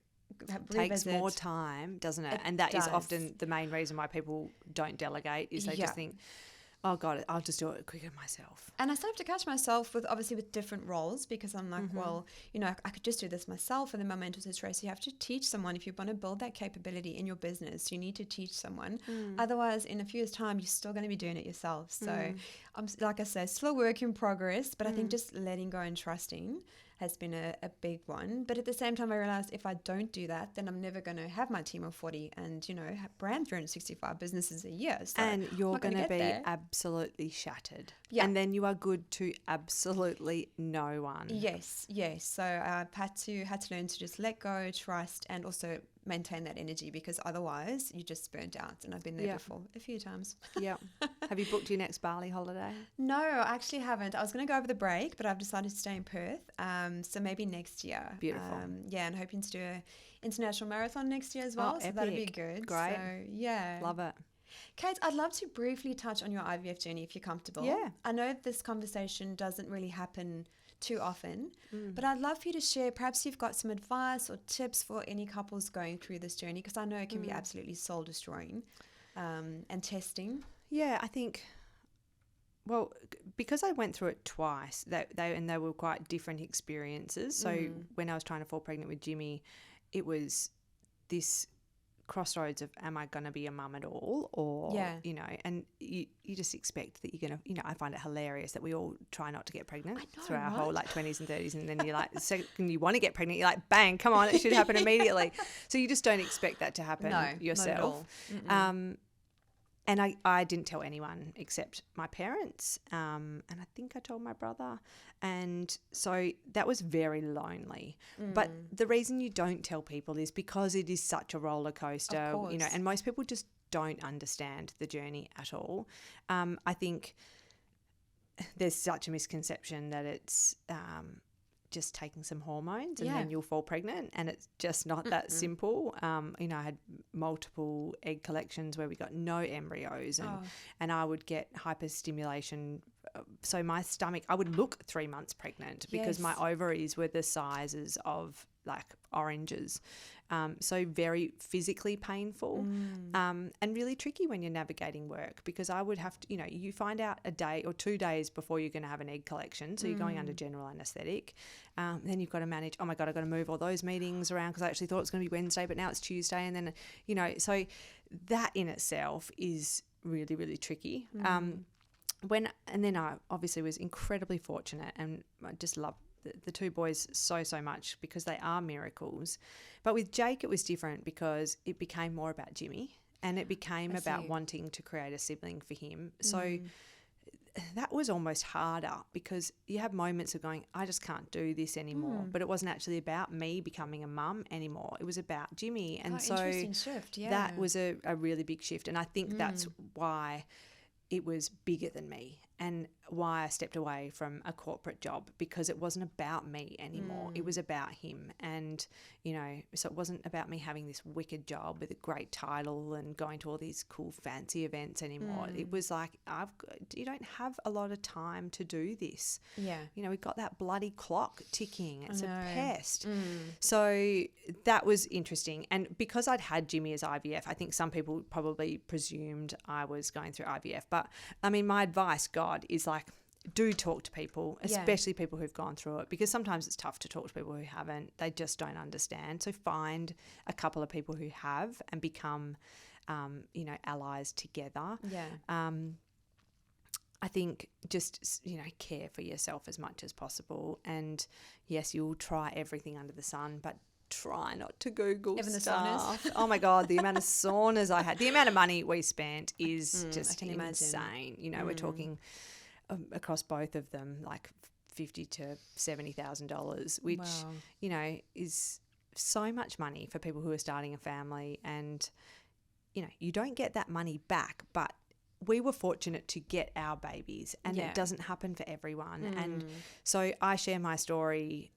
Takes revisit. more time, doesn't it? And that is often the main reason why people don't delegate, is they just think, oh God, I'll just do it quicker myself. And I started to catch myself with different roles, because I'm like, well, I could just do this myself. And then my mentor says, Tracy, you have to teach someone. If you want to build that capability in your business, you need to teach someone. Otherwise, in a few years' time, you're still going to be doing it yourself. So I'm, like I say, still a work in progress, but I think just letting go and trusting has been a big one. But at the same time, I realized if I don't do that, then I'm never going to have my team of 40 and, brand 365 businesses a year. So and you're going to be absolutely shattered. Yeah. And then you are good to absolutely no one. Yes. So I've had to learn to just let go, trust, and also maintain that energy, because otherwise you just burnt out. And I've been there before a few times. Yeah. Have you booked your next Bali holiday? No, I actually haven't. I was going to go over the break, but I've decided to stay in Perth. So maybe next year. Beautiful. And hoping to do an international marathon next year as well. So that'd be good. Great. So, yeah. Love it. Kate, I'd love to briefly touch on your IVF journey if you're comfortable. Yeah. I know this conversation doesn't really happen too often, but I'd love for you to share. Perhaps you've got some advice or tips for any couples going through this journey, because I know it can be absolutely soul destroying and testing. Yeah, I think, well, because I went through it twice, they were quite different experiences. So when I was trying to fall pregnant with Jimmy, it was this crossroads of, am I going to be a mum at all? Or, and you just expect that you're going to, I find it hilarious that we all try not to get pregnant through our whole 20s and 30s. And then you're like, the second you want to get pregnant, you're like, bang, come on, it should happen immediately. So you just don't expect that to happen yourself. And I didn't tell anyone except my parents, and I think I told my brother. And so that was very lonely. But the reason you don't tell people is because it is such a roller coaster, and most people just don't understand the journey at all. I think there's such a misconception that it's just taking some hormones and then you'll fall pregnant, and it's just not that simple. I had multiple egg collections where we got no embryos, and I would get hyperstimulation. So my stomach, I would look 3 months pregnant because my ovaries were the sizes of like oranges. So very physically painful and really tricky when you're navigating work, because I would have to, you find out a day or 2 days before you're going to have an egg collection. So you're going under general anaesthetic. Then you've got to manage, oh my God, I've got to move all those meetings around because I actually thought it was going to be Wednesday, but now it's Tuesday. And then, so that in itself is really, really tricky. And then I obviously was incredibly fortunate, and I just love the two boys so much because they are miracles. But with Jake, it was different because it became more about Jimmy, and it became about wanting to create a sibling for him. So that was almost harder because you have moments of going, I just can't do this anymore. But it wasn't actually about me becoming a mum anymore. It was about Jimmy. And interesting shift, that was a really big shift. And I think that's why it was bigger than me, and why I stepped away from a corporate job, because it wasn't about me anymore. It was about him. And, so it wasn't about me having this wicked job with a great title and going to all these cool fancy events anymore. It was like, you don't have a lot of time to do this. Yeah. We've got that bloody clock ticking. It's a pest. So that was interesting. And because I'd had Jimmy as IVF, I think some people probably presumed I was going through IVF. But I mean, my advice, God, is like, do talk to people, especially people who've gone through it, because sometimes it's tough to talk to people who haven't. They just don't understand. So find a couple of people who have and become, allies together. Yeah. I think just, care for yourself as much as possible. And yes, you'll try everything under the sun, but try not to Google even stuff. The saunas. Oh my God, the amount of saunas I had, the amount of money we spent is just insane. We're talking across both of them like $50,000 to $70,000, which is so much money for people who are starting a family. And you don't get that money back, but we were fortunate to get our babies, and it doesn't happen for everyone. And so I share my story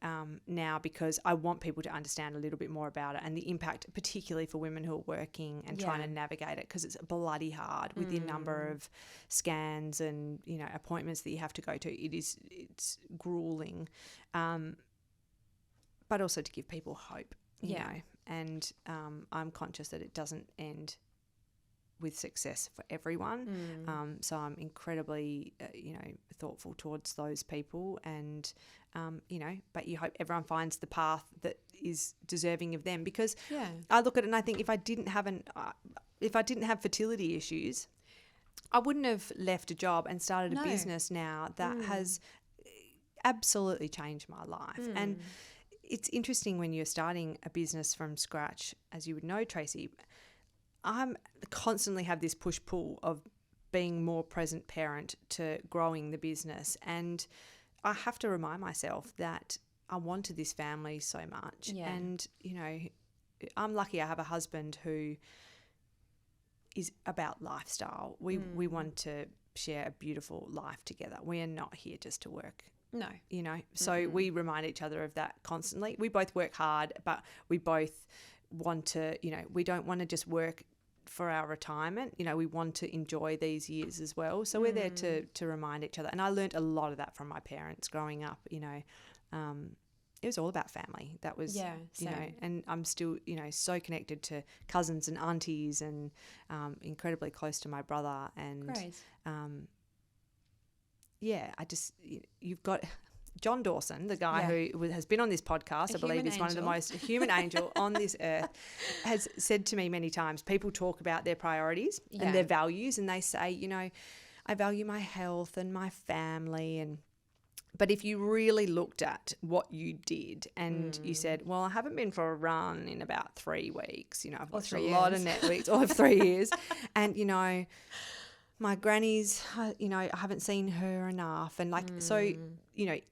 now because I want people to understand a little bit more about it and the impact, particularly for women who are working and trying to navigate it, because it's bloody hard with the number of scans and, appointments that you have to go to. It's grueling. But also to give people hope. You know, and I'm conscious that it doesn't end with success for everyone. So I'm incredibly, thoughtful towards those people, and, but you hope everyone finds the path that is deserving of them, because I look at it and I think if I didn't have fertility issues, I wouldn't have left a job and started a business now that has absolutely changed my life. And it's interesting when you're starting a business from scratch, as you would know, Tracy, I'm constantly have this push-pull of being more present parent to growing the business. And I have to remind myself that I wanted this family so much. Yeah. And, I'm lucky I have a husband who is about lifestyle. We want to share a beautiful life together. We are not here just to work. No. So we remind each other of that constantly. We both work hard, but we both want to, we don't want to just work for our retirement. We want to enjoy these years as well. So we're there to remind each other. And I learned a lot of that from my parents growing up. It was all about family. That was, and I'm still, so connected to cousins and aunties, and incredibly close to my brother. And great. You've got John Dawson, the guy who has been on this podcast, I believe is one of the most human angel on this earth, has said to me many times, people talk about their priorities and their values, and they say, I value my health and my family, but if you really looked at what you did and you said, well, I haven't been for a run in about 3 weeks, I've watched a lot of Netflix, or 3 years, and, my granny's, I haven't seen her enough. And so,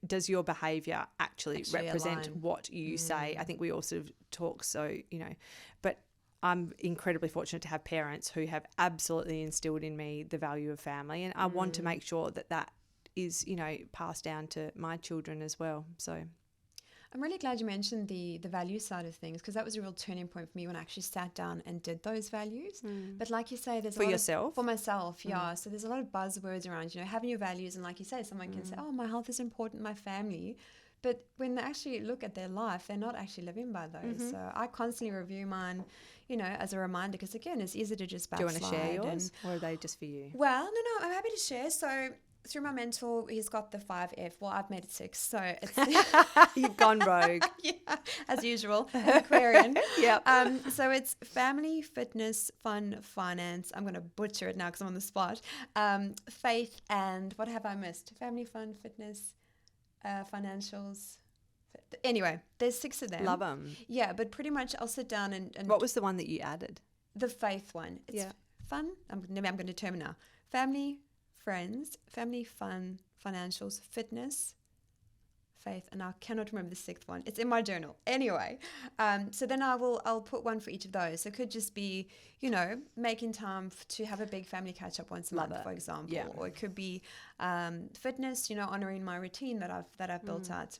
does your behaviour actually represent align what you say? I think we all sort of talk but I'm incredibly fortunate to have parents who have absolutely instilled in me the value of family. And I want to make sure that is, passed down to my children as well. So I'm really glad you mentioned the value side of things, because that was a real turning point for me when I actually sat down and did those values. But like you say, there's for yourself? For myself, yeah. So there's a lot of buzzwords around, having your values. And like you say, someone can say, oh, my health is important, my family. But when they actually look at their life, they're not actually living by those. So I constantly review mine, as a reminder, because again, it's easy to just backslide. Do you want to share yours, or are they just for you? Well, no, I'm happy to share. So through my mentor, he's got the 5F. Well, I've made it 6, so it's you've gone rogue. Yeah, as usual, Aquarian. Yep. So it's family, fitness, fun, finance. I'm going to butcher it now because I'm on the spot. Faith, and what have I missed? Family, fun, fitness, financials. Anyway, there's 6 of them. Love them. Yeah, but pretty much I'll sit down and what was the one that you added? The faith one. It's fun. I'm going to determine now. Family, friends, family, fun, financials, fitness, faith, and I cannot remember the 6th one. It's in my journal. Anyway, so then I'll put one for each of those. So it could just be, making time to have a big family catch up once a month, for example. Yeah. Or it could be fitness, honoring my routine that I've built out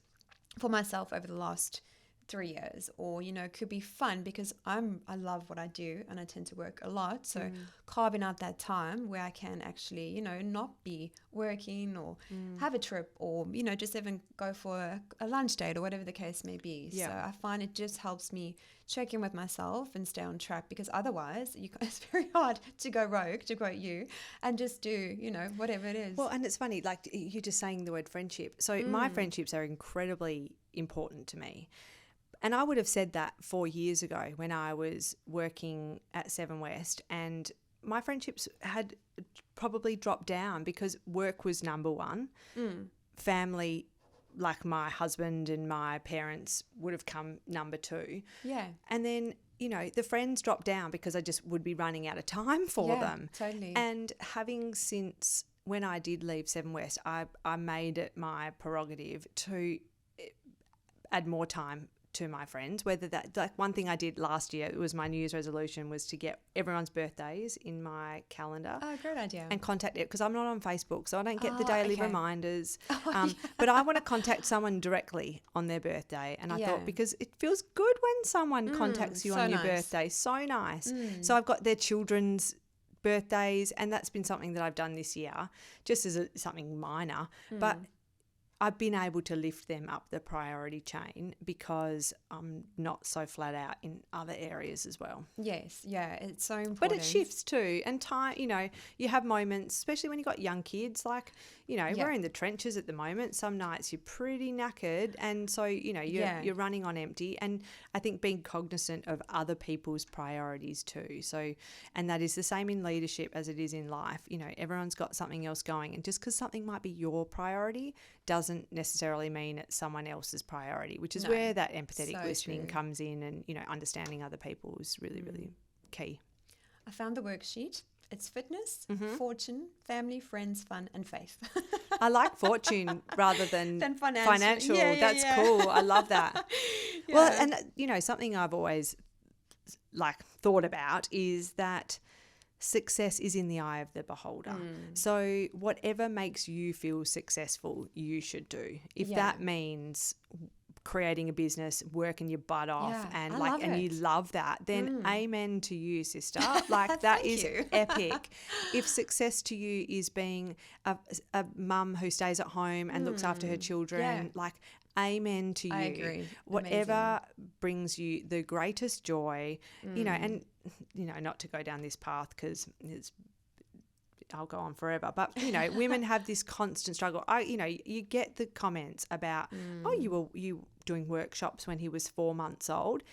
for myself over the last 3 years. Or it could be fun, because I love what I do and I tend to work a lot, so carving out that time where I can actually not be working, or have a trip, or just even go for a lunch date, or whatever the case may be. So I find it just helps me check in with myself and stay on track, because otherwise it's very hard to go rogue, to quote you, and just do whatever it is. Well, and it's funny, like you're just saying the word friendship. So my friendships are incredibly important to me. And I would have said that 4 years ago when I was working at Seven West, and my friendships had probably dropped down because work was number one. Family, like my husband and my parents, would have come number 2. Yeah. And then, the friends dropped down because I just would be running out of time for them. Totally. And having since when I did leave Seven West, I made it my prerogative to add more time to my friends, whether that, like one thing I did last year, it was my New Year's resolution, was to get everyone's birthdays in my calendar. Oh, great idea. And contact it, because I'm not on Facebook, so I don't get the daily reminders. But I want to contact someone directly on their birthday. And I thought, because it feels good when someone contacts you on your birthday. So nice. So I've got their children's birthdays, and that's been something that I've done this year, just as something minor. But I've been able to lift them up the priority chain because I'm not so flat out in other areas as well. Yes, yeah, it's so important. But it shifts too. And time, you have moments, especially when you've got young kids, like, we're in the trenches at the moment. Some nights you're pretty knackered. And so, you're running on empty. And I think being cognizant of other people's priorities too. So, and that is the same in leadership as it is in life. Everyone's got something else going. And just because something might be your priority doesn't necessarily mean it's someone else's priority, which is where that empathetic listening comes in, and understanding other people is really, really key. I found the worksheet. It's fitness, fortune, family, friends, fun, and faith. I like fortune rather than financial. Yeah, That's cool. I love that. Yeah. Well, and something I've always thought about is that success is in the eye of the beholder. So whatever makes you feel successful, you should do. If that means creating a business, working your butt off, and you love that, then amen to you, sister. That is epic. If success to you is being a mum who stays at home and looks after her children, amen to you. I agree. Whatever brings you the greatest joy, and not to go down this path because I'll go on forever. But, women have this constant struggle. You get the comments about, you doing workshops when he was 4 months old.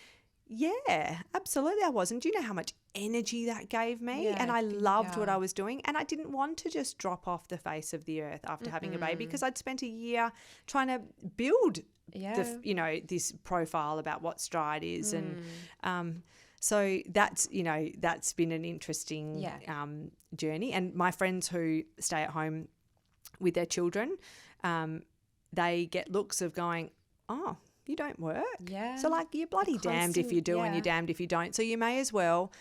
Yeah, absolutely I was. And do you know how much energy that gave me? Yeah, and I loved what I was doing. And I didn't want to just drop off the face of the earth after having a baby, because I'd spent a year trying to build this profile about what Striide is. And so that's been an interesting journey. And my friends who stay at home with their children, they get looks of going, oh, you don't work. Yeah. So you're bloody damned if you do and you're damned if you don't. So you may as well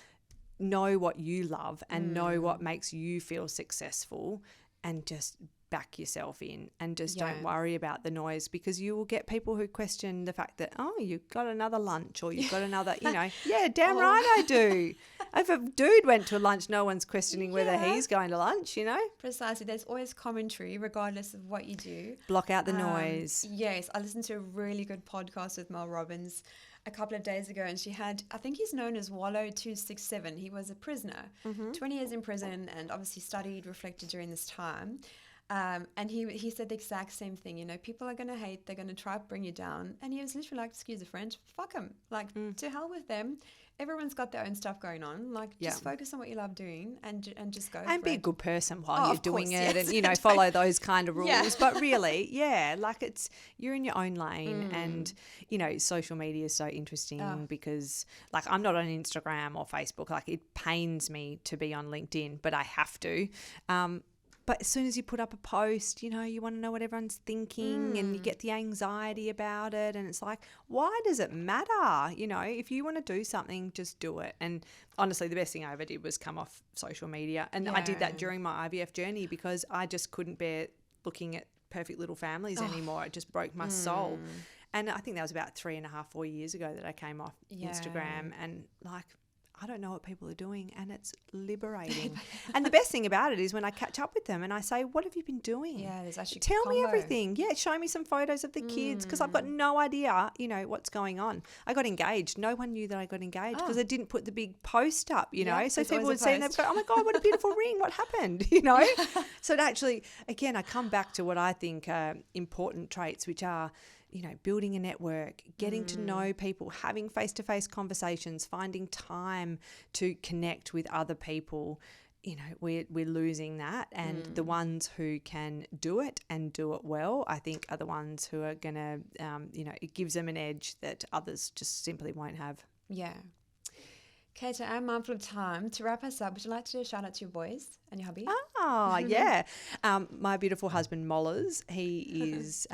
know what you love and know what makes you feel successful, and just back yourself in, and just don't worry about the noise, because you will get people who question the fact that, you've got another lunch, or you've got another, yeah, damn right I do. If a dude went to a lunch, no one's questioning whether he's going to lunch, Precisely. There's always commentary regardless of what you do. Block out the noise. Yes. I listened to a really good podcast with Mel Robbins a couple of days ago, and she had, I think he's known as Wallow 267. He was a prisoner, 20 years in prison, and obviously studied, reflected during this time. And he said the exact same thing, people are going to hate, they're going to try to bring you down. And he was literally like, excuse the French, fuck them. To hell with them. Everyone's got their own stuff going on. Just focus on what you love doing and just go and for be it. a good person while you're doing it, and, follow those kind of rules. Yeah. But really, you're in your own lane. And, social media is so interesting because, I'm not on Instagram or Facebook. It pains me to be on LinkedIn, but I have to. But as soon as you put up a post, you want to know what everyone's thinking, and you get the anxiety about it. And it's like, why does it matter? If you want to do something, just do it. And honestly, the best thing I ever did was come off social media. And I did that during my IVF journey, because I just couldn't bear looking at perfect little families anymore. It just broke my soul. And I think that was about 3.5, 4 years ago that I came off Instagram, and I don't know what people are doing, and it's liberating. And the best thing about it is when I catch up with them and I say, what have you been doing? Yeah, there's actually Tell me everything. Yeah, show me some photos of the kids, because I've got no idea, what's going on. I got engaged. No one knew that I got engaged because I didn't put the big post up, so people would see and they'd go, oh my God, what a beautiful ring. What happened? So it actually, again, I come back to what I think are important traits, which are, building a network, getting to know people, having face-to-face conversations, finding time to connect with other people. We're losing that. And the ones who can do it and do it well, I think, are the ones who are going to, it gives them an edge that others just simply won't have. Yeah. Kate, I'm mindful of time. To wrap us up, would you like to do a shout out to your boys and your hubby? Yeah. My beautiful husband, Mollers, he is,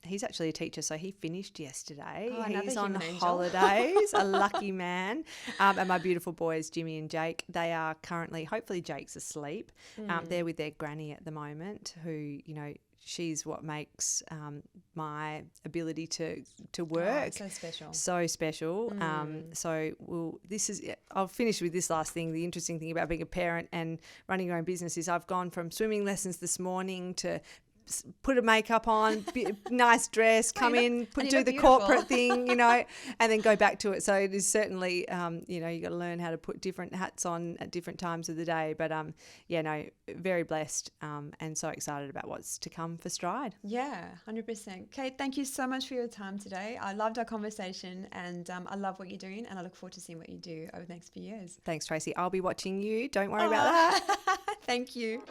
he's actually a teacher, so he finished yesterday. He's on holidays, a lucky man. And my beautiful boys, Jimmy and Jake, they are currently, hopefully Jake's asleep. They're with their granny at the moment, who, she's what makes my ability to work so special. So special. I'll finish with this last thing. The interesting thing about being a parent and running your own business is I've gone from swimming lessons this morning to put a makeup on, nice dress, come in, do the beautiful. corporate thing, and then go back to it. So it is certainly, you got to learn how to put different hats on at different times of the day. But very blessed and so excited about what's to come for Striide. Yeah, 100%. Kate, thank you so much for your time today. I loved our conversation, and I love what you're doing, and I look forward to seeing what you do over the next few years. Thanks, Tracy. I'll be watching you. Don't worry about that. Thank you.